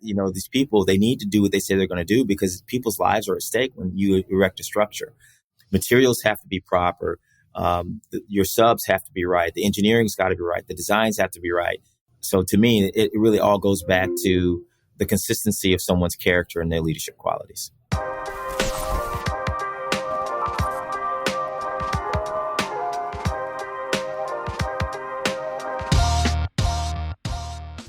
these people, they need to do what they say they're going to do because people's lives are at stake when you erect a structure. Materials have to be proper. Your subs have to be right. The engineering's got to be right. The designs have to be right. So to me, it really all goes back to the consistency of someone's character and their leadership qualities.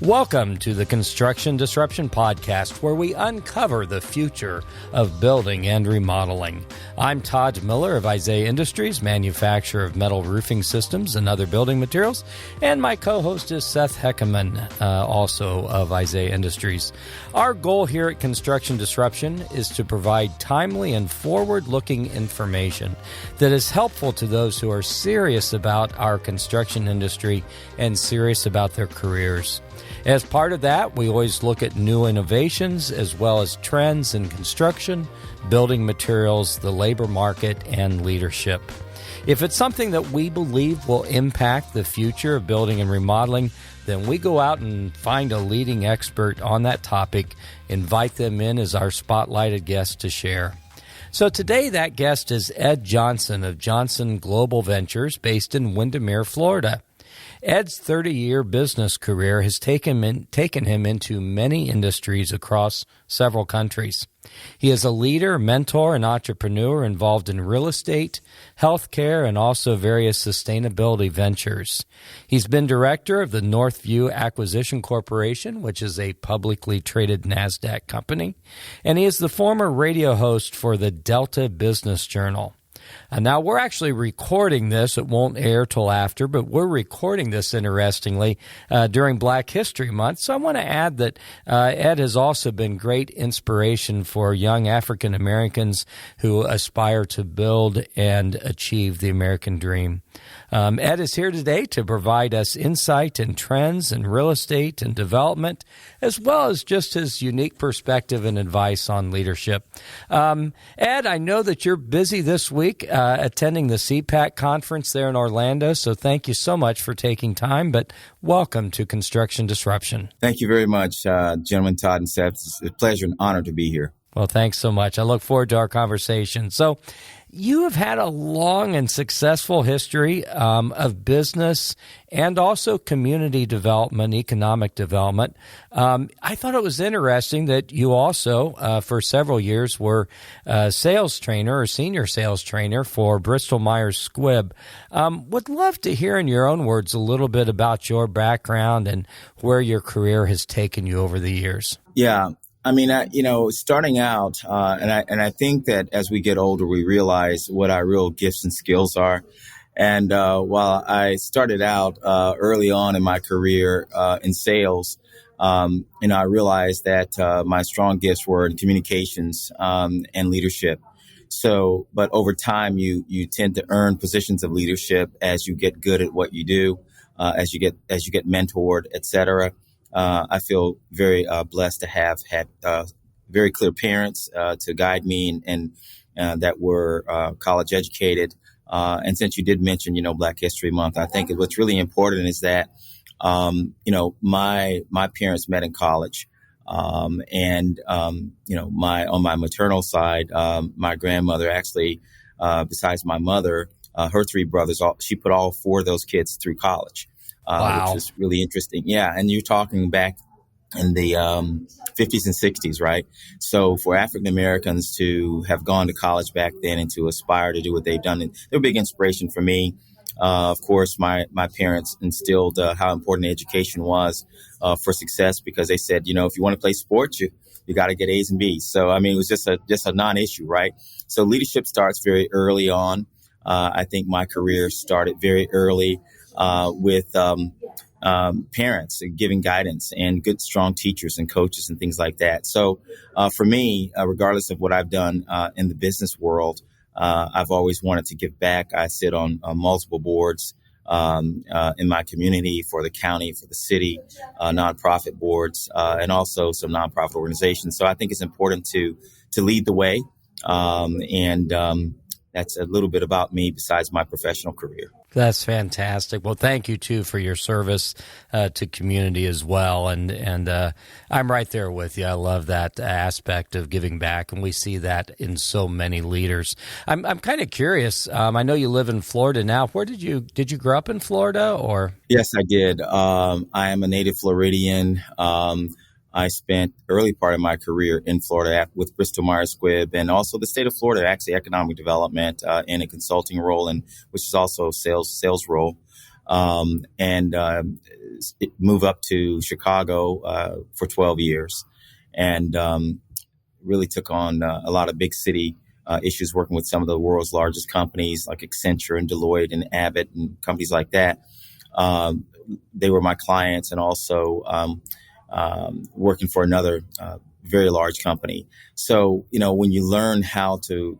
Welcome to the Construction Disruption Podcast, where we uncover the future of building and remodeling. I'm Todd Miller of Isaiah Industries, manufacturer of metal roofing systems and other building materials, and my co-host is Seth Heckerman, also of Isaiah Industries. Our goal here at Construction Disruption is to provide timely and forward-looking information that is helpful to those who are serious about our construction industry and serious about their careers. As part of that, we always look at new innovations as well as trends in construction, building materials, the labor market, and leadership. If it's something that we believe will impact the future of building and remodeling, then we go out and find a leading expert on that topic, invite them in as our spotlighted guest to share. So today that guest is Ed Johnson of Johnson Global Ventures based in Windermere, Florida. Ed's 30-year business career has taken him into many industries across several countries. He is a leader, mentor, and entrepreneur involved in real estate, healthcare, and also various sustainability ventures. He's been director of the Northview Acquisition Corporation, which is a publicly traded NASDAQ company, and he is the former radio host for the Delta Business Journal. Now, we're actually recording this. It won't air till after, but we're recording this, interestingly, during Black History Month. So I want to add that Ed has also been great inspiration for young African Americans who aspire to build and achieve the American dream. Ed is here today to provide us insight and trends in real estate and development, as well as just his unique perspective and advice on leadership. Ed, I know that you're busy this week attending the CPAC conference there in Orlando, so thank you so much for taking time, but welcome to Construction Disruption. Thank you very much, gentlemen, Todd and Seth. It's a pleasure and honor to be here. Well, thanks so much. I look forward to our conversation. So you have had a long and successful history of business and also community development, economic development. I thought it was interesting that you also, for several years, were a sales trainer or senior sales trainer for Bristol Myers Squibb. Would love to hear in your own words a little bit about your background and where your career has taken you over the years. Yeah. I mean, starting out, and I think that as we get older, we realize what our real gifts and skills are. And while I started out early on in my career in sales, I realized that my strong gifts were in communications and leadership. So, but over time, you tend to earn positions of leadership as you get good at what you do, as you get mentored, et cetera. I feel very blessed to have had very clear parents to guide me and that were college educated. And since you did mention, Black History Month, I think what's really important is that, my parents met in college. On my maternal side, my grandmother actually, besides my mother, her three brothers, she put all four of those kids through college. Wow. Which is really interesting. Yeah. And you're talking back in the 50s and 60s, right? So for African Americans to have gone to college back then and to aspire to do what they've done, they're a big inspiration for me. Of course, my parents instilled how important education was for success because they said, if you want to play sports, you got to get A's and B's. So, it was just a non-issue, right? So leadership starts very early on. I think my career started very early with parents giving guidance and good, strong teachers and coaches and things like that. So for me, regardless of what I've done in the business world, I've always wanted to give back. I sit on multiple boards in my community, for the county, for the city, nonprofit boards, and also some nonprofit organizations. So I think it's important to lead the way. That's a little bit about me besides my professional career. That's fantastic. Well, thank you too for your service to community as well, and I'm right there with you. I love that aspect of giving back, and we see that in so many leaders. I'm kind of curious. I know you live in Florida now. Where did you grow up in Florida, or? Yes, I did. I am a native Floridian. I spent early part of my career in Florida with Bristol Myers Squibb, and also the state of Florida, actually economic development in a consulting role, and which is also a sales role. And move up to Chicago for 12 years, and really took on a lot of big city issues, working with some of the world's largest companies like Accenture and Deloitte and Abbott and companies like that. They were my clients, and also working for another very large company. So, when you learn how to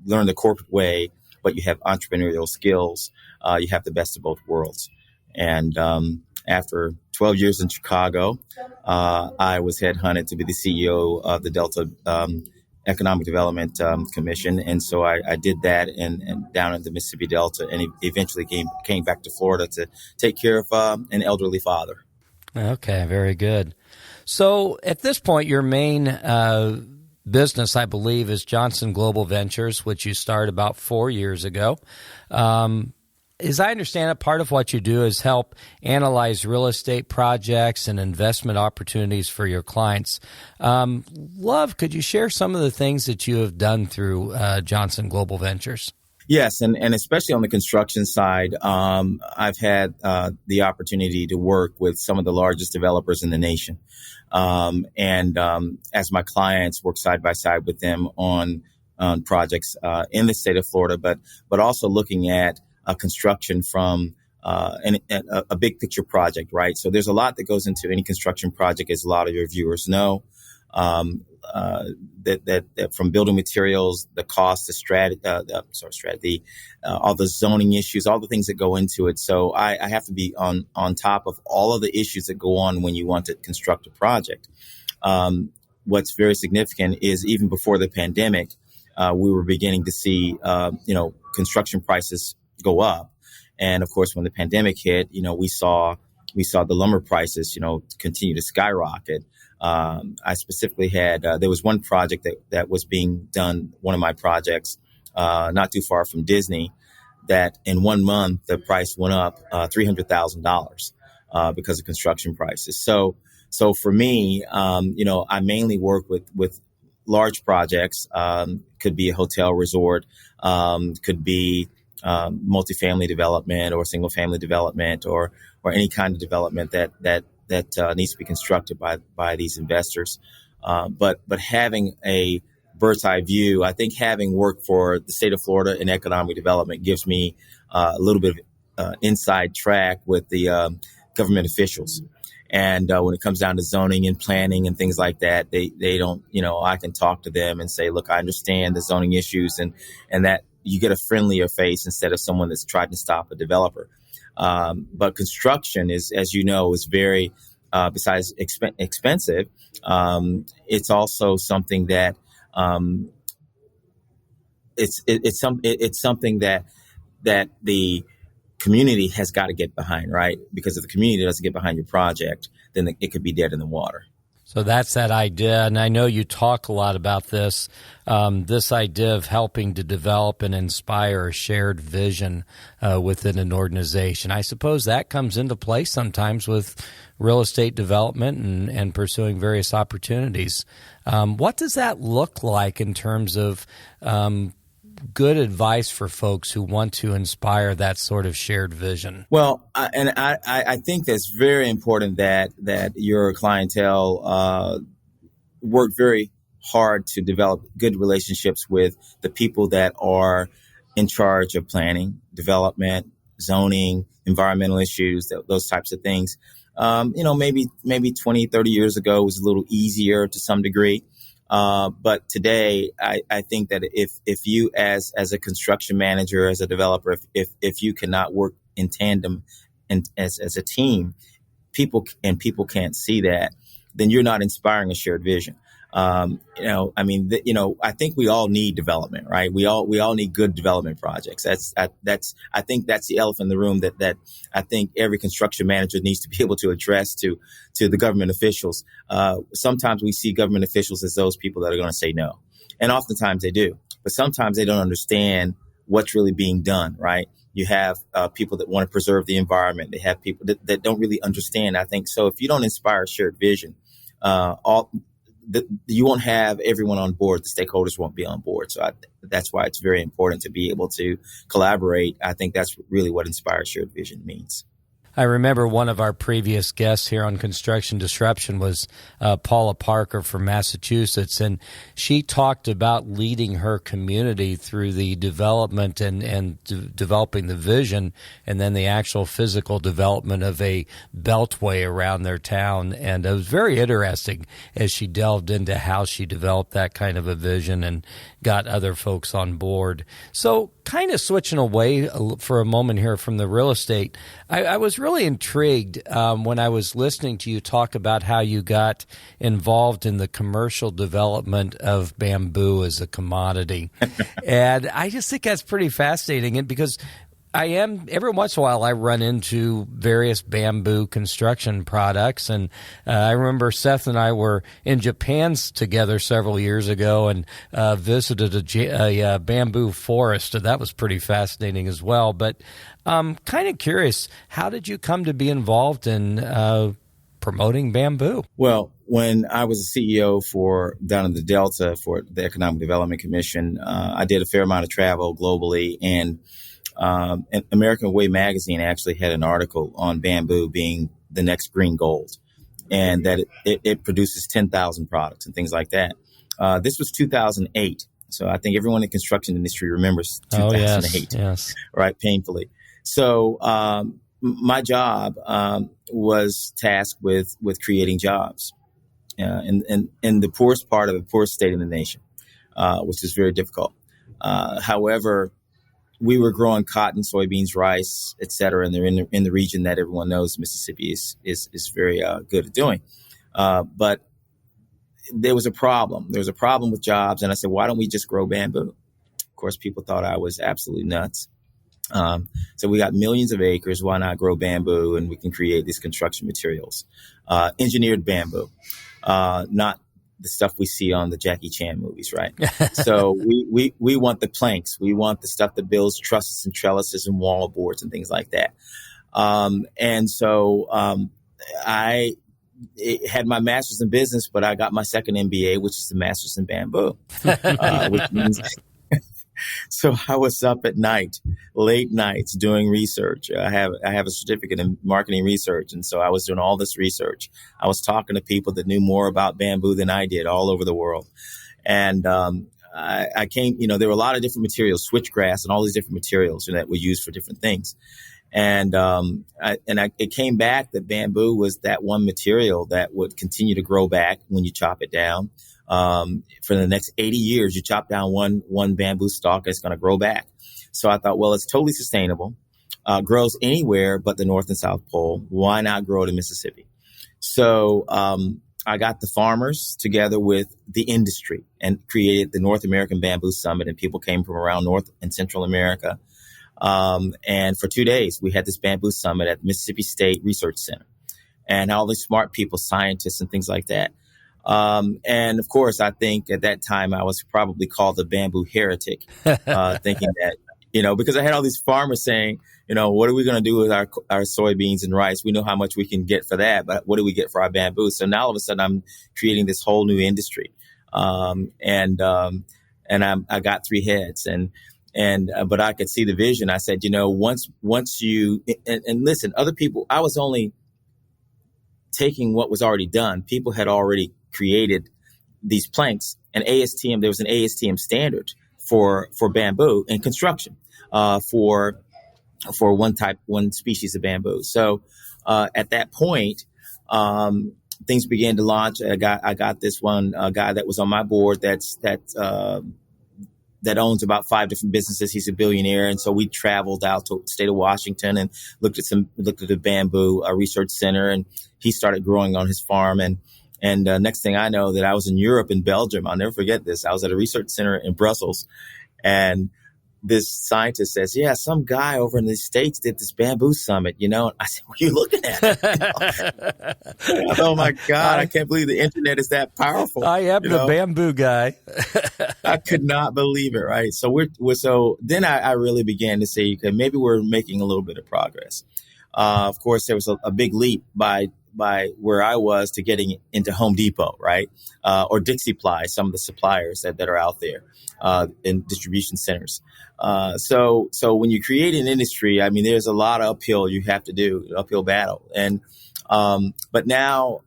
learn the corporate way, but you have entrepreneurial skills, you have the best of both worlds. And after 12 years in Chicago, I was headhunted to be the CEO of the Delta Economic Development Commission. And so I did that and down in the Mississippi Delta, and eventually came back to Florida to take care of an elderly father. Okay, very good. So at this point, your main business, I believe, is Johnson Global Ventures, which you started about 4 years ago. As I understand it, part of what you do is help analyze real estate projects and investment opportunities for your clients. Could you share some of the things that you have done through Johnson Global Ventures? Yes, and especially on the construction side, I've had the opportunity to work with some of the largest developers in the nation. And as my clients, work side by side with them on projects in the state of Florida, but also looking at construction from a big picture project, right? So there's a lot that goes into any construction project, as a lot of your viewers know. That from building materials, the cost, the strategy, all the zoning issues, all the things that go into it. So I have to be on top of all of the issues that go on when you want to construct a project. What's very significant is even before the pandemic, we were beginning to see, construction prices go up. And of course, when the pandemic hit, we saw the lumber prices, continue to skyrocket. I specifically had, there was one project that was being done, one of my projects, not too far from Disney, that in 1 month, the price went up $300,000 because of construction prices. So for me, I mainly work with large projects, could be a hotel resort, could be multifamily development or single family development or any kind of development that needs to be constructed by these investors. But having a bird's eye view, I think having worked for the state of Florida in economic development gives me a little bit of inside track with the government officials. And when it comes down to zoning and planning and things like that, they don't, I can talk to them and say, look, I understand the zoning issues and that you get a friendlier face instead of someone that's trying to stop a developer. But construction is, as you know, is very, besides expensive, it's also something that it's something that the community has got to get behind, right? Because if the community doesn't get behind your project, then it could be dead in the water. So that's that idea, and I know you talk a lot about this idea of helping to develop and inspire a shared vision within an organization. I suppose that comes into play sometimes with real estate development and pursuing various opportunities. What does that look like in terms of good advice for folks who want to inspire that sort of shared vision? Well, I think that's very important that your clientele work very hard to develop good relationships with the people that are in charge of planning, development, zoning, environmental issues, those types of things. Maybe 20, 30 years ago was a little easier to some degree. But today, I think that if you as a construction manager, as a developer, if you cannot work in tandem and as a team, people can't see that, then you're not inspiring a shared vision. I think we all need development, right? We all need good development projects. I think that's the elephant in the room that I think every construction manager needs to be able to address to the government officials. Sometimes we see government officials as those people that are going to say no. And oftentimes they do, but sometimes they don't understand what's really being done, right? You have people that want to preserve the environment. They have people that don't really understand. I think so. If you don't inspire shared vision, you won't have everyone on board. The stakeholders won't be on board. So that's why it's very important to be able to collaborate. I think that's really what inspire shared vision means. I remember one of our previous guests here on Construction Disruption was Paula Parker from Massachusetts, and she talked about leading her community through the development and developing the vision and then the actual physical development of a beltway around their town. And it was very interesting as she delved into how she developed that kind of a vision and got other folks on board. So kind of switching away for a moment here from the real estate, I was really intrigued when I was listening to you talk about how you got involved in the commercial development of bamboo as a commodity. And I just think that's pretty fascinating, and because every once in a while I run into various bamboo construction products, and I remember Seth and I were in Japan together several years ago and visited a bamboo forest, and that was pretty fascinating as well. But I'm kind of curious, how did you come to be involved in promoting bamboo? Well, when I was a CEO down in the Delta for the Economic Development Commission, I did a fair amount of travel globally, and American Way magazine actually had an article on bamboo being the next green gold, and that it produces 10,000 products and things like that. This was 2008. So I think everyone in the construction industry remembers 2008, yes. Right? Painfully. So my job was tasked with creating jobs in the poorest part of the poorest state in the nation, which is very difficult. However, we were growing cotton, soybeans, rice, et cetera, and they're in the region that everyone knows Mississippi is very good at doing. But there was a problem. There was a problem with jobs, and I said, why don't we just grow bamboo? Of course, people thought I was absolutely nuts. So we got millions of acres. Why not grow bamboo, and we can create these construction materials, engineered bamboo, not the stuff we see on the Jackie Chan movies, right? So we want the planks. We want the stuff that builds trusses and trellises and wall boards and things like that. And so I had my master's in business, but I got my second MBA, which is the master's in bamboo, which means so I was up at night, late nights doing research. I have a certificate in marketing research. And so I was doing all this research. I was talking to people that knew more about bamboo than I did all over the world. And I came, there were a lot of different materials, switchgrass and all these different materials that were used for different things. And it came back that bamboo was that one material that would continue to grow back when you chop it down. For the next 80 years, you chop down one bamboo stalk, it's going to grow back. So I thought, well, it's totally sustainable, grows anywhere but the North and South Pole. Why not grow it in Mississippi? So I got the farmers together with the industry and created the North American Bamboo Summit, and people came from around North and Central America. And for 2 days, we had this bamboo summit at Mississippi State Research Center, and all these smart people, scientists and things like that. And of course, I think at that time I was probably called a bamboo heretic, thinking that, because I had all these farmers saying, what are we going to do with our soybeans and rice? We know how much we can get for that, but what do we get for our bamboo? So now all of a sudden I'm creating this whole new industry. And I got three heads, but I could see the vision. I said, once you, and listen, other people, I was only taking what was already done. People had already created these planks, and ASTM, there was an ASTM standard for bamboo in construction, for one species of bamboo. So, at that point, things began to launch. I got this one guy that was on my board that owns about 5 different businesses. He's a billionaire. And so we traveled out to the state of Washington and looked at the bamboo research center, and he started growing on his farm. And next thing I know, that I was in Europe, in Belgium. I'll never forget this. I was at a research center in Brussels, and this scientist says, yeah, some guy over in the States did this bamboo summit, And I said, what are you looking at? Oh my God, I can't believe the internet is that powerful. I am the bamboo guy. I could not believe it, right? So so then I really began to say, okay, maybe we're making a little bit of progress. Of course, there was a big leap by where I was to getting into Home Depot, right? Or Dixie Ply, some of the suppliers that are out there in distribution centers. So when you create an industry, I mean, there's a lot of uphill you have to do, uphill battle. And but now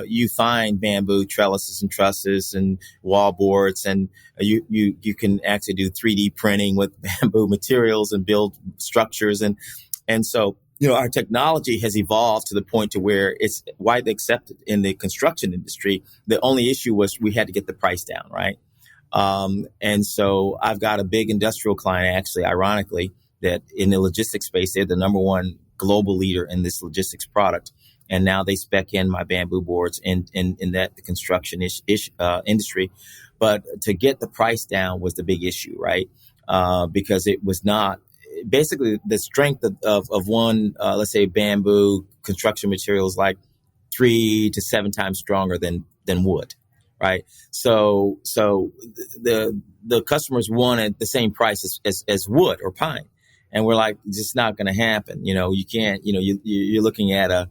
you find bamboo trellises and trusses and wall boards, and you can actually do 3D printing with bamboo materials and build structures. And so, our technology has evolved to the point to where it's widely accepted in the construction industry. The only issue was we had to get the price down, right? And so I've got a big industrial client, actually, ironically, that in the logistics space, they're the number one global leader in this logistics product. And now they spec in my bamboo boards in the construction industry. But to get the price down was the big issue, right? Because it was not basically the strength of one, let's say bamboo construction materials, like 3 to 7 times stronger than wood. Right. So the customers wanted the same price as wood or pine. And we're like, it's just not going to happen. You can't, you're looking at a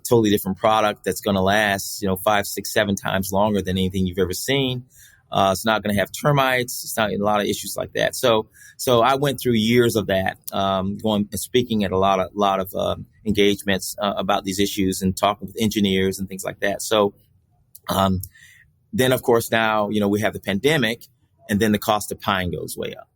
totally different product that's going to last, 5, 6, 7 times longer than anything you've ever seen. It's not going to have termites. It's not a lot of issues like that. So I went through years of that, going and speaking at a lot of engagements about these issues and talking with engineers and things like that. So, then, of course, now, we have the pandemic, and then the cost of pine goes way up.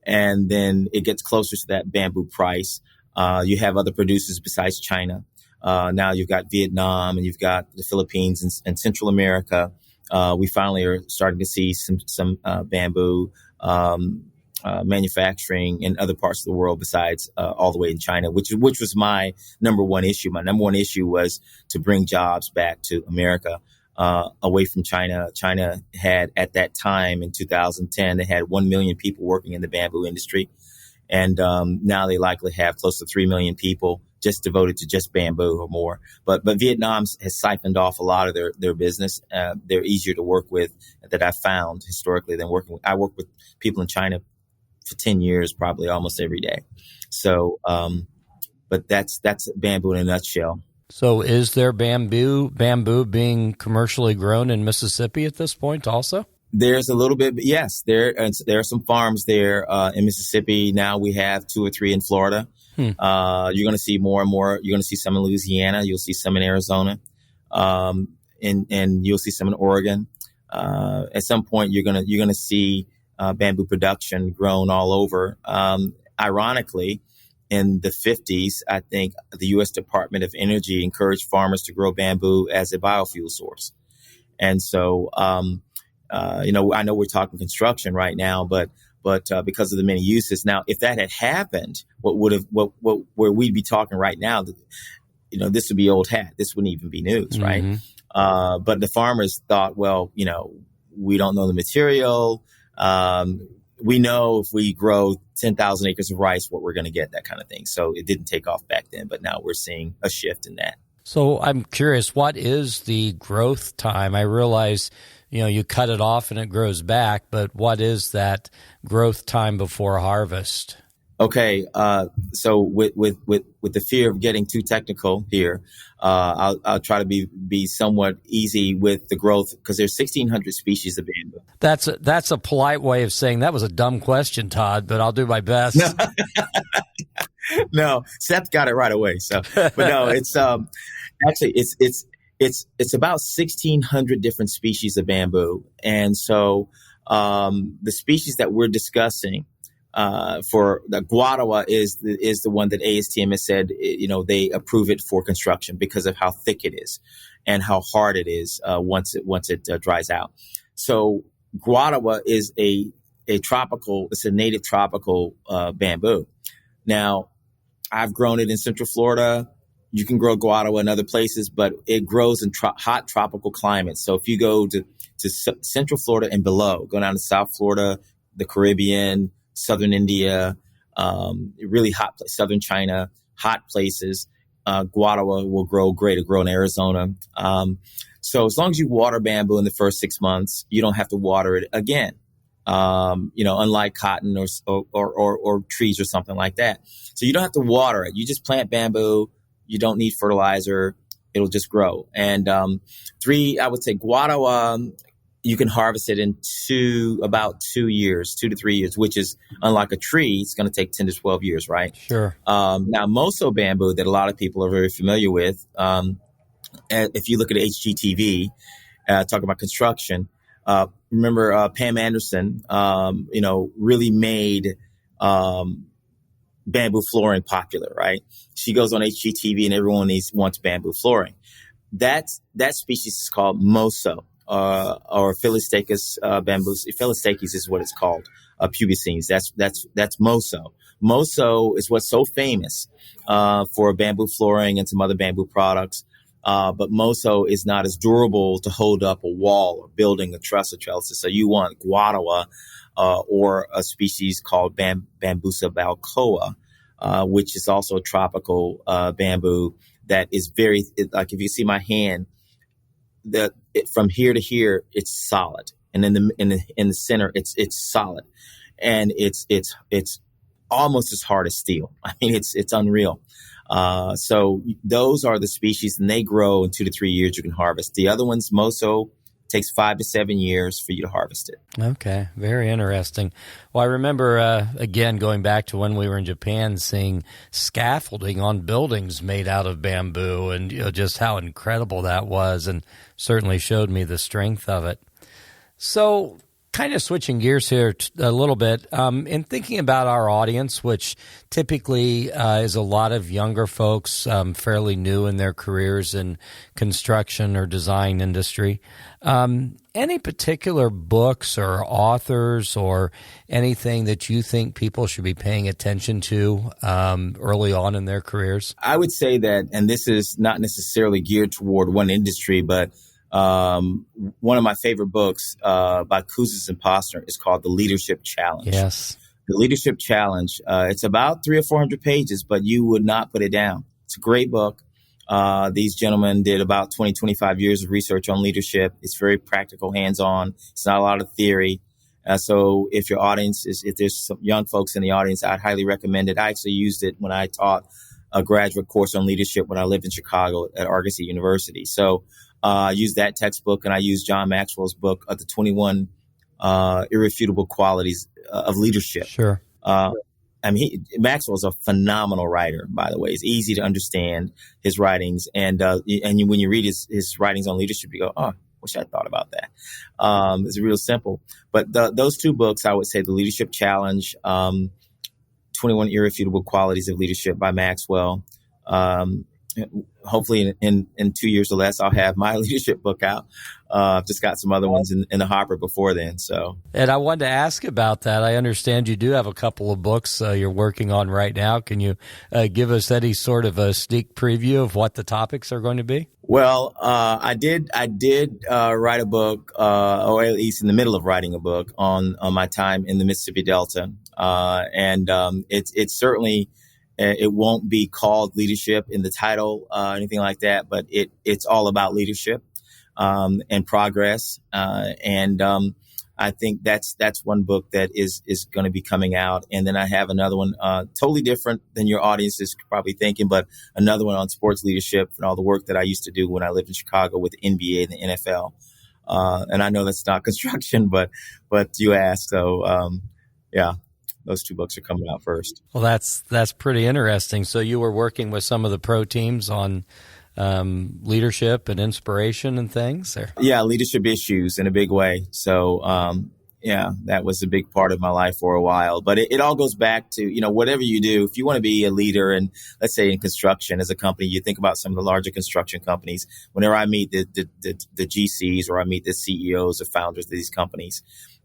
And then it gets closer to that bamboo price. You have other producers besides China. Now you've got Vietnam, and you've got the Philippines and Central America. We finally are starting to see some bamboo manufacturing in other parts of the world besides all the way in China, which was my number one issue. My number one issue was to bring jobs back to America. Away from China. China had, at that time in 2010, they had 1 million people working in the bamboo industry. And now they likely have close to 3 million people just devoted to just bamboo or more. But Vietnam has siphoned off a lot of their business. They're easier to work with, that I've found historically, than working with. I work with people in China for 10 years, probably almost every day. So, but that's bamboo in a nutshell. So is there bamboo being commercially grown in Mississippi at this point also? There's a little bit, yes. There are some farms there in Mississippi. Now we have 2 or 3 in Florida. You're going to see more and more. You're going to see some in Louisiana. You'll see some in Arizona, and you'll see some in Oregon. At some point, you're going to see bamboo production grown all over. Ironically, in the 50s, I think the U.S. Department of Energy encouraged farmers to grow bamboo as a biofuel source. And so, I know we're talking construction right now, but because of the many uses. Now, if that had happened, where we'd be talking right now, this would be old hat. This wouldn't even be news, right? Mm-hmm. But the farmers thought, well, we don't know the material. We know if we grow 10,000 acres of rice, what we're going to get, that kind of thing. So it didn't take off back then, but now we're seeing a shift in that. So I'm curious, what is the growth time? I realize, you cut it off and it grows back, but what is that growth time before harvest? Okay. So with the fear of getting too technical here, I'll try to be somewhat easy with the growth, because there's 1,600 species of bamboo. That's a polite way of saying that was a dumb question, Todd, but I'll do my best. No, Seth got it right away. So, but no, it's actually it's about 1,600 different species of bamboo, and so the species that we're discussing. For the guadawa is the one that ASTM has said, they approve it for construction because of how thick it is and how hard it is once it dries out. So guadawa is a native tropical bamboo. Now, I've grown it in Central Florida. You can grow guava in other places, but it grows in hot tropical climates. So if you go to Central Florida and below, go down to South Florida, the Caribbean, Southern India, really hot Southern China, hot places, guava will grow great. It'll grow in Arizona. So as long as you water bamboo in the first 6 months, you don't have to water it again. Unlike cotton or trees or something like that. So you don't have to water it. You just plant bamboo. You don't need fertilizer. It'll just grow. And I would say guava, you can harvest it in about 2 years, 2 to 3 years, which is unlike a tree. It's going to take 10 to 12 years, right? Sure. Now, moso bamboo that a lot of people are very familiar with, if you look at HGTV, talk about construction, remember Pam Anderson, really made bamboo flooring popular, right? She goes on HGTV and everyone wants bamboo flooring. That species is called moso, or Philistachus bambus. Philistachus is what it's called. Pubescens. That's moso. Moso is what's so famous for bamboo flooring and some other bamboo products. But moso is not as durable to hold up a wall or building a truss or trellises. So you want guava, or a species called Bambusa balcoa, which is also a tropical bamboo that is like if you see my hand, from here to here, it's solid, and in the center, it's solid, and it's almost as hard as steel. I mean, it's unreal. So those are the species, and they grow in 2 to 3 years. You can harvest. The other ones, moso, takes 5 to 7 years for you to harvest it. Okay, very interesting. Well, I remember, again, going back to when we were in Japan, seeing scaffolding on buildings made out of bamboo, and just how incredible that was, and certainly showed me the strength of it. So kind of switching gears here a little bit, in thinking about our audience, which typically is a lot of younger folks, fairly new in their careers in construction or design industry, any particular books or authors or anything that you think people should be paying attention to early on in their careers? I would say that, and this is not necessarily geared toward one industry, but one of my favorite books by Kouzes and Posner is called The Leadership Challenge. Yes. The Leadership Challenge. It's about 300 or 400 pages, but you would not put it down. It's a great book. These gentlemen did about 20, 25 years of research on leadership. It's very practical, hands-on. It's not a lot of theory. So if your audience if there's some young folks in the audience, I'd highly recommend it. I actually used it when I taught a graduate course on leadership when I lived in Chicago at Argosy University. So I used that textbook, and I used John Maxwell's book, The 21 Irrefutable Qualities of Leadership. Sure. Maxwell's a phenomenal writer, by the way. It's easy to understand his writings. And when you read his writings on leadership, you go, oh, wish I thought about that. It's real simple. But those two books, I would say The Leadership Challenge, 21 Irrefutable Qualities of Leadership by Maxwell. Hopefully in 2 years or less, I'll have my leadership book out. I've just got some other ones in the hopper before then. So, and I wanted to ask about that. I understand you do have a couple of books you're working on right now. Can you give us any sort of a sneak preview of what the topics are going to be? Well, I did write a book, or at least in the middle of writing a book on my time in the Mississippi Delta, and it's certainly. It won't be called leadership in the title, anything like that, but it's all about leadership and progress. And I think that's one book that is going to be coming out. And then I have another one totally different than your audience is probably thinking, but another one on sports leadership and all the work that I used to do when I lived in Chicago with the NBA and the NFL. And I know that's not construction, but you asked. So, yeah. Those two books are coming out first. Well, that's pretty interesting. So you were working with some of the pro teams on leadership and inspiration and things? Or? Yeah, leadership issues in a big way. So, that was a big part of my life for a while. But it all goes back to, whatever you do, if you want to be a leader, and let's say in construction as a company, you think about some of the larger construction companies. Whenever I meet the GCs or I meet the CEOs or founders of these companies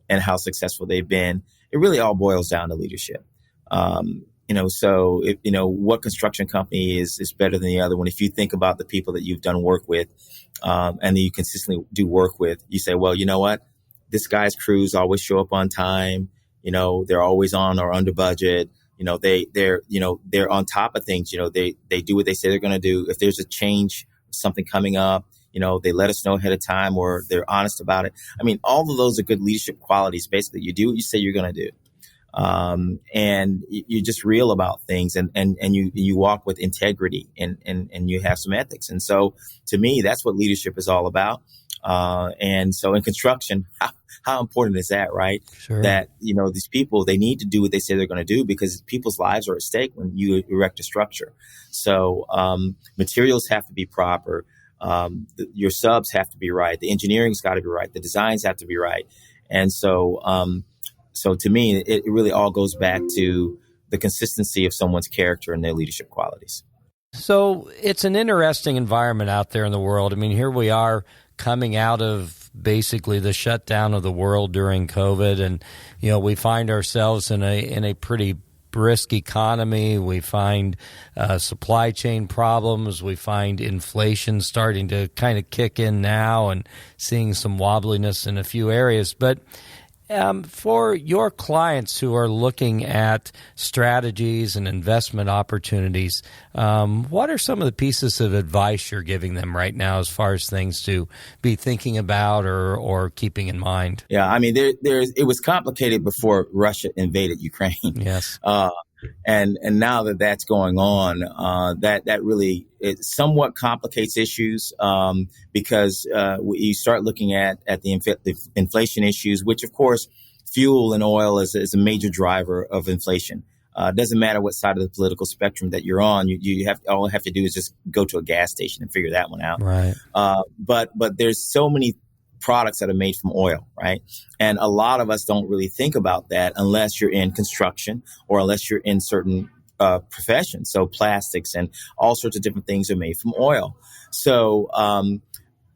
and how successful they've been, it really all boils down to leadership. So if, what construction company is better than the other one? If you think about the people that you've done work with, and that you consistently do work with, you say, well, you know what? This guy's crews always show up on time. They're always on or under budget. They're on top of things. They do what they say they're going to do. If there's a change, something coming up, they let us know ahead of time, or they're honest about it. I mean, all of those are good leadership qualities. Basically, you do what you say you're going to do. And you're just real about things, and you walk with integrity, and you have some ethics. And so to me, that's what leadership is all about. And so in construction, how important is that, right? Sure. That, these people, they need to do what they say they're going to do, because people's lives are at stake when you erect a structure. So, materials have to be proper. Your subs have to be right. The engineering's got to be right. The designs have to be right. And so, so to me, it really all goes back to the consistency of someone's character and their leadership qualities. So it's an interesting environment out there in the world. I mean, here we are coming out of basically the shutdown of the world during COVID, and we find ourselves in a pretty brisk economy. We find supply chain problems. We find inflation starting to kind of kick in now, and seeing some wobbliness in a few areas. But for your clients who are looking at strategies and investment opportunities, what are some of the pieces of advice you're giving them right now as far as things to be thinking about or keeping in mind? Yeah, I mean, it was complicated before Russia invaded Ukraine. Yes. And now that that's going on, that really, it somewhat complicates issues, because you start looking at the inflation issues, which of course fuel and oil is a major driver of inflation. It doesn't matter what side of the political spectrum that you're on. You have, all you have to do is just go to a gas station and figure that one out. Right. But there's so many products that are made from oil, right? And a lot of us don't really think about that unless you're in construction or unless you're in certain professions. So plastics and all sorts of different things are made from oil. So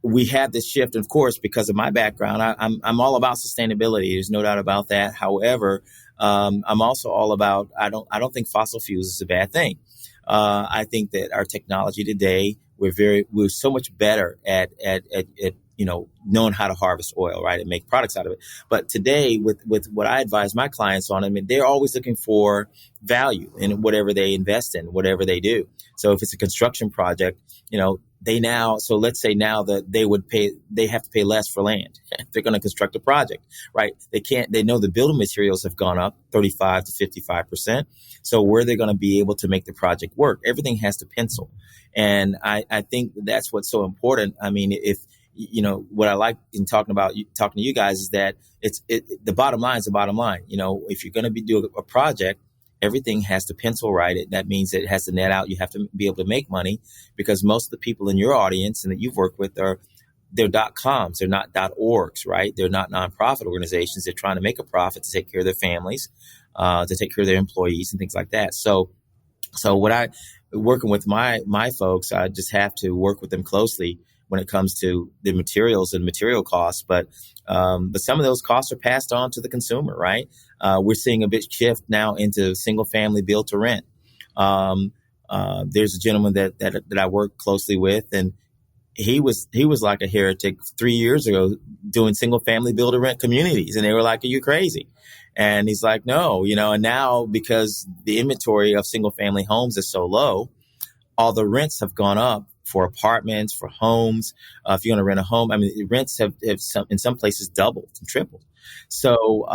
we have this shift, of course, because of my background. I'm all about sustainability. There's no doubt about that. However, I'm also all about, I don't think fossil fuels is a bad thing. I think that our technology today, we're so much better at knowing how to harvest oil, right, and make products out of it. But today, with what I advise my clients on, I mean, they're always looking for value in whatever they invest in, whatever they do. So if it's a construction project, so let's say now that they have to pay less for land. They're going to construct a project, right? They know the building materials have gone up 35 to 55%. So where they're going to be able to make the project work, everything has to pencil. And I think that's what's so important. I mean, if, what I like in talking to you guys is that the bottom line is the bottom line. If you're going to be doing a project, everything has to pencil right. That means it has to net out. You have to be able to make money, because most of the people in your audience and that you've worked with they're .coms. They're not .orgs, right? They're not nonprofit organizations. They're trying to make a profit to take care of their families, to take care of their employees and things like that. So working with my folks, I just have to work with them closely when it comes to the materials and material costs, but some of those costs are passed on to the consumer, right? We're seeing a bit shift now into single family build to rent. There's a gentleman that I work closely with, and he was like a heretic 3 years ago doing single family build to rent communities, and they were like, "Are you crazy?" And he's like, "No, and now because the inventory of single family homes is so low, all the rents have gone up for apartments, for homes. If you're going to rent a home, I mean, rents have in some places doubled and tripled. So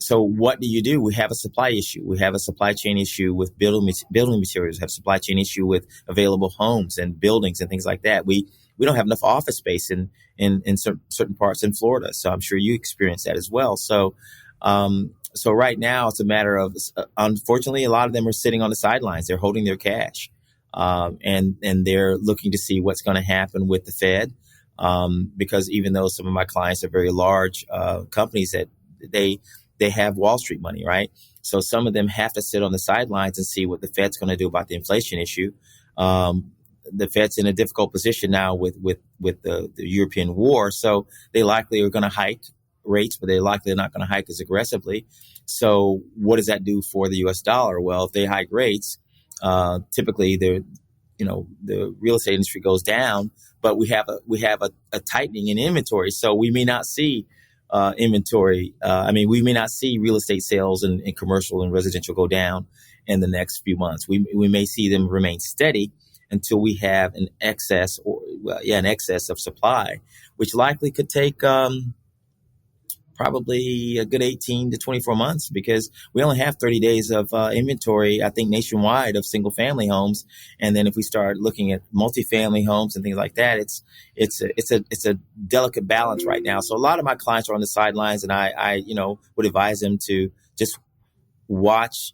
what do? We have a supply issue. We have a supply chain issue with building materials. We have a supply chain issue with available homes and buildings and things like that. We don't have enough office space in certain parts in Florida. So I'm sure you experience that as well. So right now it's a matter of, unfortunately, a lot of them are sitting on the sidelines. They're holding their cash. And they're looking to see what's going to happen with the Fed, because even though some of my clients are very large companies, that they have Wall Street money, right? So some of them have to sit on the sidelines and see what the Fed's going to do about the inflation issue. The Fed's in a difficult position now with the European war, so they likely are going to hike rates, but they're likely not going to hike as aggressively. So what does that do for the U.S. dollar? Well, if they hike rates, typically the real estate industry goes down, but we have a tightening in inventory. So we may not see inventory. We may not see real estate sales and commercial and residential go down in the next few months. We may see them remain steady until we have an excess of supply, which likely could take probably a good 18 to 24 months, because we only have 30 days of inventory, I think, nationwide of single family homes. And then if we start looking at multifamily homes and things like that, it's a delicate balance right now. So a lot of my clients are on the sidelines, and I would advise them to just watch,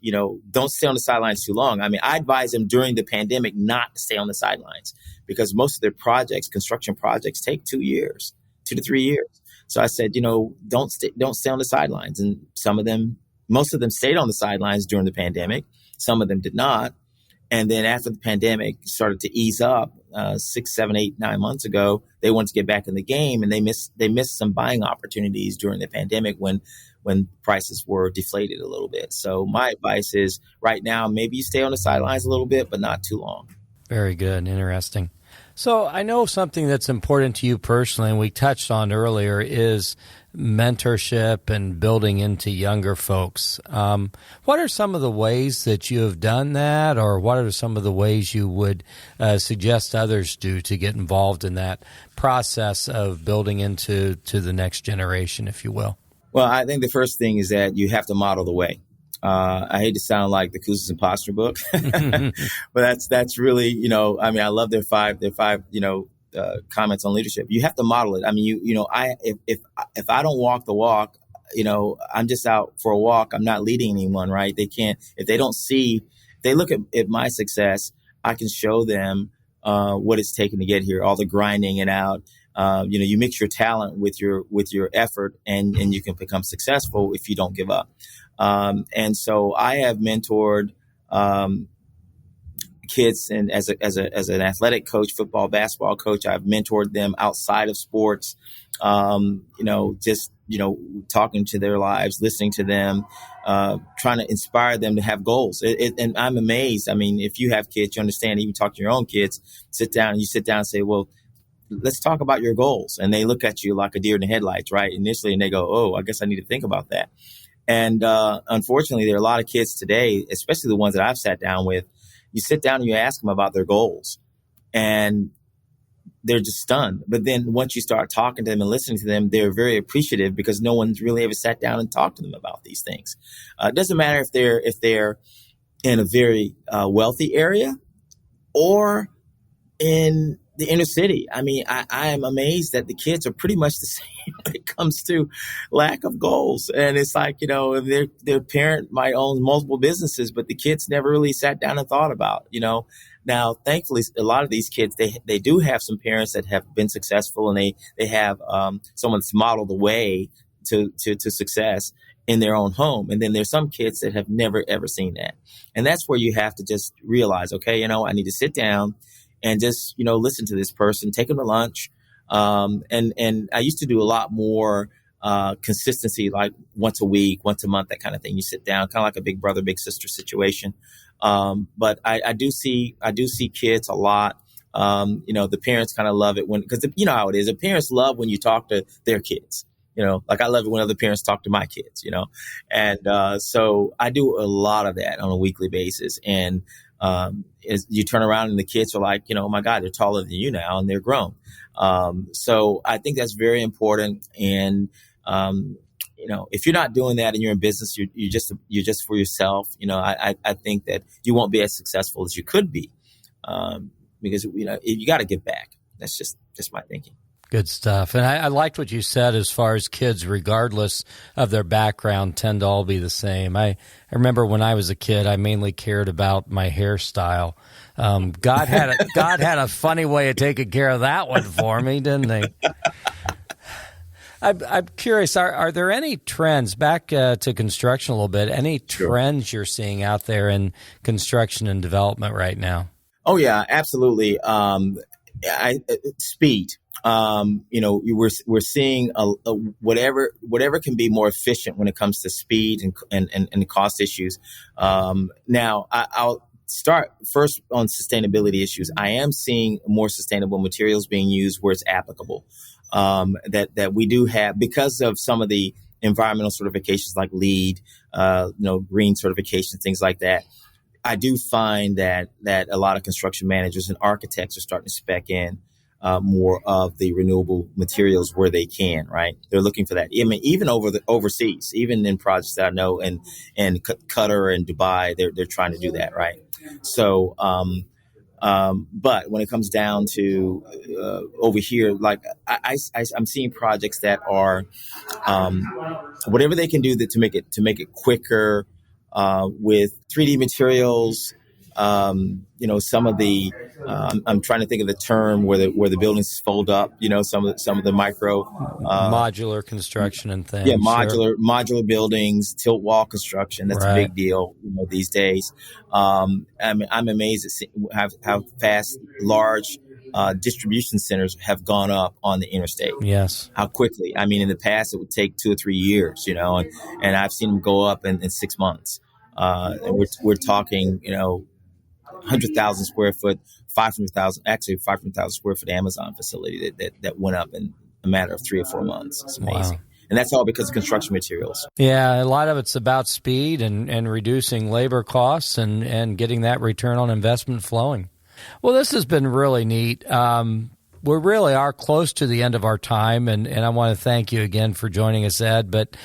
don't stay on the sidelines too long. I advise them during the pandemic not to stay on the sidelines, because most of their construction projects take 2 to 3 years. So I said, don't stay on the sidelines. And most of them stayed on the sidelines during the pandemic. Some of them did not. And then after the pandemic started to ease up 6, 7, 8, 9 months ago, they wanted to get back in the game, and they missed some buying opportunities during the pandemic when prices were deflated a little bit. So my advice is right now, maybe you stay on the sidelines a little bit, but not too long. Very good. Interesting. So I know something that's important to you personally, and we touched on earlier, is mentorship and building into younger folks. What are some of the ways that you have done that, or what are some of the ways you would suggest others do to get involved in that process of building into the next generation, if you will? Well, I think the first thing is that you have to model the way. I hate to sound like the Cousins Imposter book, but that's really, I love their five, comments on leadership. You have to model it. If I don't walk the walk, I'm just out for a walk. I'm not leading anyone, right? They can't, if they look at my success, I can show them, what it's taken to get here, all the grinding it out. You mix your talent with your effort, and you can become successful if you don't give up. And so I have mentored kids, and as an athletic coach, football, basketball coach, I've mentored them outside of sports. Talking to their lives, listening to them, trying to inspire them to have goals. And I'm amazed. If you have kids, you understand. Even talk to your own kids. Sit down and say, well, let's talk about your goals. And they look at you like a deer in the headlights, right? Initially, and they go, oh, I guess I need to think about that. And unfortunately, there are a lot of kids today, especially the ones that I've sat down with. You sit down and you ask them about their goals, and they're just stunned. But then once you start talking to them and listening to them, they're very appreciative, because no one's really ever sat down and talked to them about these things. It doesn't matter if they're in a very wealthy area or in the inner city. I am amazed that the kids are pretty much the same when it comes to lack of goals. And it's like, their parent might own multiple businesses, but the kids never really sat down and thought about, Now, thankfully, a lot of these kids, they do have some parents that have been successful, and they have someone that's modeled the way to success in their own home. And then there's some kids that have never, ever seen that. And that's where you have to just realize, okay, I need to sit down and just, listen to this person, take them to lunch. And I used to do a lot more consistency, like once a week, once a month, that kind of thing. You sit down, kind of like a big brother, big sister situation. But I do see kids a lot. The parents kind of love it because you know how it is. The parents love when you talk to their kids. Like I love it when other parents talk to my kids, and so I do a lot of that on a weekly basis. And as you turn around and the kids are like, oh my God, they're taller than you now and they're grown. So I think that's very important. And, if you're not doing that and you're in business, you're just for yourself. I think that you won't be as successful as you could be, because, you got to give back. That's just my thinking. Good stuff. And I liked what you said as far as kids, regardless of their background, tend to all be the same. I remember when I was a kid, I mainly cared about my hairstyle. God had a funny way of taking care of that one for me, didn't he? I'm curious, are there any trends, back to construction a little bit, any trends you're seeing out there in construction and development right now? Oh, yeah, absolutely. Speed. we're seeing whatever can be more efficient when it comes to speed and cost issues. Now, I'll start first on sustainability issues. I am seeing more sustainable materials being used where it's applicable. That we do have, because of some of the environmental certifications like LEED, green certifications, things like that. I do find that a lot of construction managers and architects are starting to spec in more of the renewable materials where they can, right? They're looking for that. I mean, even overseas, even in projects that I know in Qatar and Dubai, they're trying to do that, right? So, but when it comes down to over here, like I'm seeing projects that are whatever they can do to make it quicker with 3D materials. Some of the I'm trying to think of the term where the buildings fold up. Some of the micro modular construction and things. Yeah, modular buildings, tilt wall construction. That's a big deal these days. I'm amazed at how fast large distribution centers have gone up on the interstate. Yes, how quickly. I mean, in the past it would take 2 or 3 years. And I've seen them go up in 6 months. And we're talking 100,000 square foot, 500,000 square foot Amazon facility that went up in a matter of 3 or 4 months. It's amazing. Wow. And that's all because of construction materials. Yeah, a lot of it's about speed and reducing labor costs and getting that return on investment flowing. Well, this has been really neat. We really are close to the end of our time, and I want to thank you again for joining us, Ed. But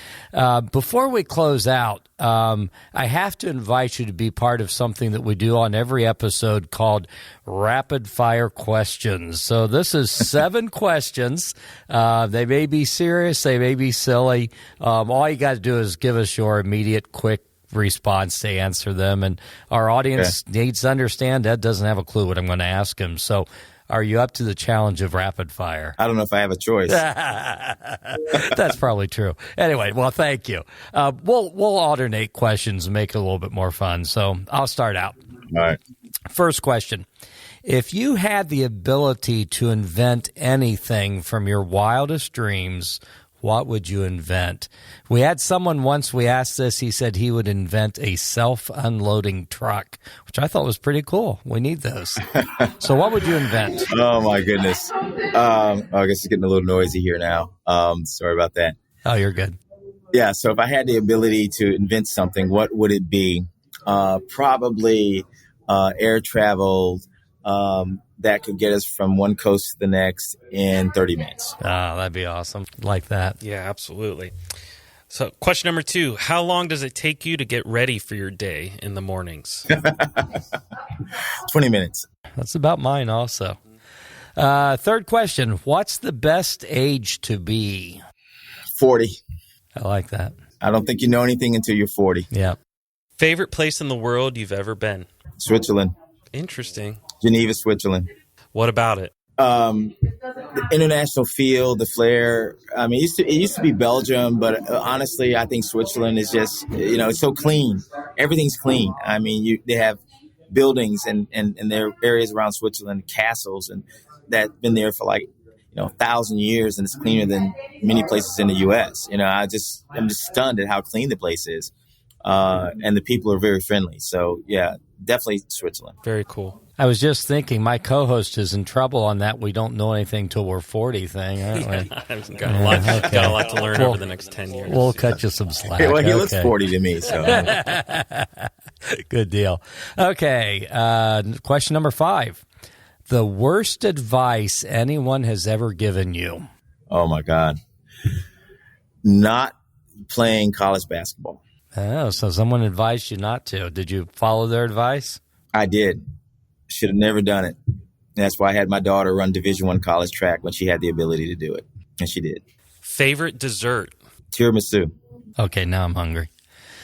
before we close out, I have to invite you to be part of something that we do on every episode called Rapid Fire Questions. So this is 7 questions. They may be serious, they may be silly. All you got to do is give us your immediate, quick response to answer them. And our audience needs to understand Ed doesn't have a clue what I'm going to ask him. So are you up to the challenge of rapid fire? I don't know if I have a choice. That's probably true. Anyway, well, thank you. We'll alternate questions and make it a little bit more fun. So I'll start out. All right. First question. If you had the ability to invent anything from your wildest dreams, what would you invent? We had someone once, we asked this, he said he would invent a self-unloading truck, which I thought was pretty cool. We need those. So what would you invent? Oh, my goodness. I guess it's getting a little noisy here now. Sorry about that. Oh, you're good. Yeah, so if I had the ability to invent something, what would it be? Probably air travel that could get us from one coast to the next in 30 minutes. Oh, that'd be awesome. Like that. Yeah, absolutely. So question number 2, how long does it take you to get ready for your day in the mornings? 20 minutes. That's about mine also. Third question, what's the best age to be? 40. I like that. I don't think you know anything until you're 40. Yeah. Favorite place in the world you've ever been? Switzerland. Interesting. Geneva, Switzerland. What about it? The international feel, the flair. I mean, it used to be Belgium, but honestly, I think Switzerland is just, it's so clean. Everything's clean. I mean, they have buildings and there are areas around Switzerland, castles, and that's been there for 1,000 years, and it's cleaner than many places in the U.S. I'm just stunned at how clean the place is, and the people are very friendly. So yeah, definitely Switzerland. Very cool. I was just thinking, my co-host is in trouble on that we don't know anything till we're 40 thing, aren't we? I've got a lot to learn over the next 10 years. We'll cut you some slack. Well, he looks 40 to me, so. Good deal. Okay, question number 5. The worst advice anyone has ever given you? Oh, my God. Not playing college basketball. Oh, so someone advised you not to. Did you follow their advice? I did. Should have never done it. That's why I had my daughter run Division I college track when she had the ability to do it. And she did. Favorite dessert? Tiramisu. Okay, now I'm hungry.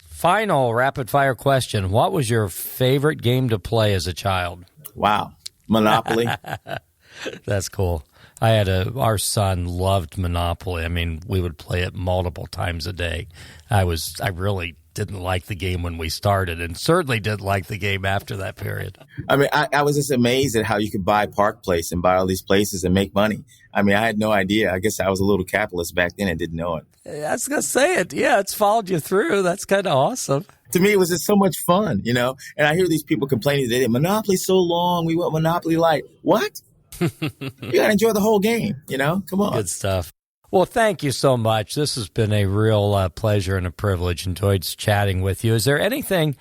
Final rapid fire question. What was your favorite game to play as a child? Wow. Monopoly. That's cool. Our son loved Monopoly. I mean, we would play it multiple times a day. I really didn't like the game when we started, and certainly didn't like the game after that period. I mean, I was just amazed at how you could buy Park Place and buy all these places and make money. I mean, I had no idea. I guess I was a little capitalist back then and didn't know it. I was going to say it. Yeah, it's followed you through. That's kind of awesome. To me, it was just so much fun, you know? And I hear these people complaining that Monopoly's so long. We want Monopoly Light. What? You got to enjoy the whole game, you know? Come on. Good stuff. Well, thank you so much. This has been a real pleasure and a privilege. Enjoyed chatting with you. Is there anything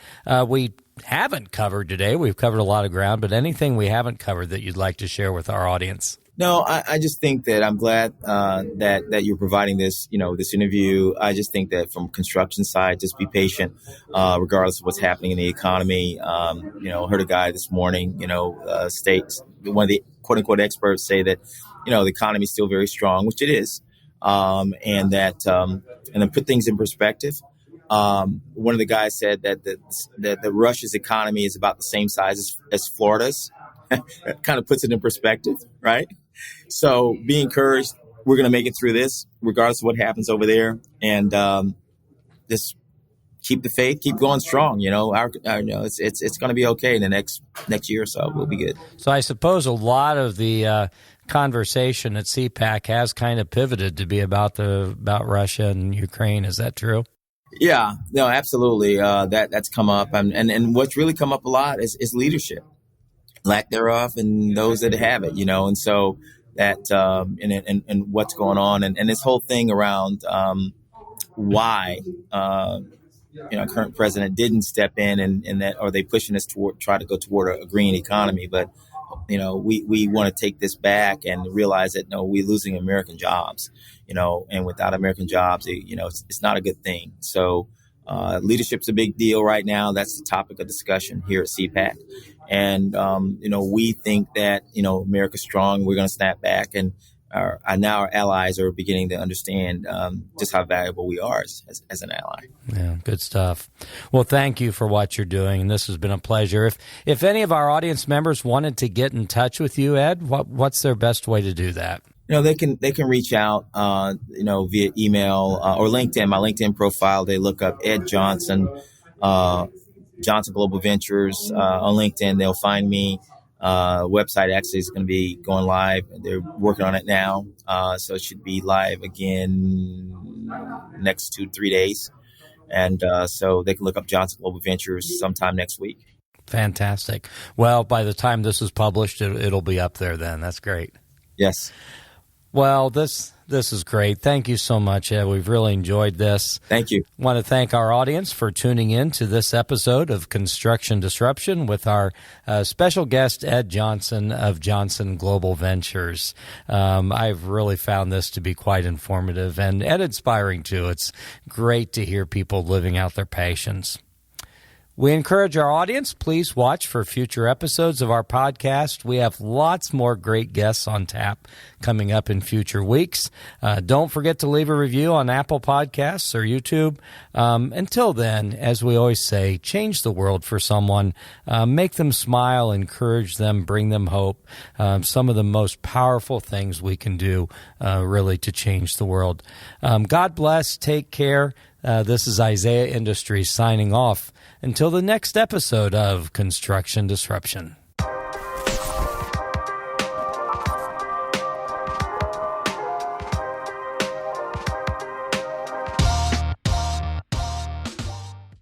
we haven't covered today? We've covered a lot of ground, but anything we haven't covered that you'd like to share with our audience? No, I just think that I'm glad that you're providing this, you know, this interview. I just think that from construction side, just be patient, regardless of what's happening in the economy. You know, heard a guy this morning, you know, states, one of the quote unquote experts say that, you know, the economy is still very strong, which it is. And then put things in perspective. One of the guys said that the Russia's economy is about the same size as Florida's. That kind of puts it in perspective, right? So be encouraged. We're going to make it through this, regardless of what happens over there. And just keep the faith, keep going strong. You know, you know, it's going to be okay in the next year or so. We'll be good. So I suppose a lot of the conversation at CPAC has kind of pivoted to be about Russia and Ukraine. Is that true? Yeah, no, absolutely. That's come up, and what's really come up a lot is leadership, lack thereof, and those that have it. You know, and so that and what's going on, and this whole thing around why you know, current president didn't step in and that, or they pushing us try to go toward a green economy, but. You know, we want to take this back and realize that, no, we're losing American jobs, you know, and without American jobs, you know, it's not a good thing. So leadership's a big deal right now. That's the topic of discussion here at CPAC. And, you know, we think that, you know, America's strong. We're going to snap back. And now our allies are beginning to understand just how valuable we are as an ally. Yeah, good stuff. Well, thank you for what you're doing, and this has been a pleasure. If any of our audience members wanted to get in touch with you, Ed, what's their best way to do that? You know, they can reach out, you know, via email or LinkedIn. My LinkedIn profile, they look up Ed Johnson, Johnson Global Ventures on LinkedIn. They'll find me. Website actually is going to be going live. They're working on it now. So it should be live again next 2-3 days. And so they can look up Johnson Global Ventures sometime next week. Fantastic. Well, by the time this is published, it'll be up there then. That's great. Yes. Well, this is great. Thank you so much, Ed. We've really enjoyed this. Thank you. I want to thank our audience for tuning in to this episode of Construction Disruption with our special guest, Ed Johnson of Johnson Global Ventures. I've really found this to be quite informative and inspiring, too. It's great to hear people living out their passions. We encourage our audience, please watch for future episodes of our podcast. We have lots more great guests on tap coming up in future weeks. Don't forget to leave a review on Apple Podcasts or YouTube. Until then, as we always say, change the world for someone. Make them smile, encourage them, bring them hope. Some of the most powerful things we can do really to change the world. God bless. Take care. This is Isaiah Industries signing off. Until the next episode of Construction Disruption.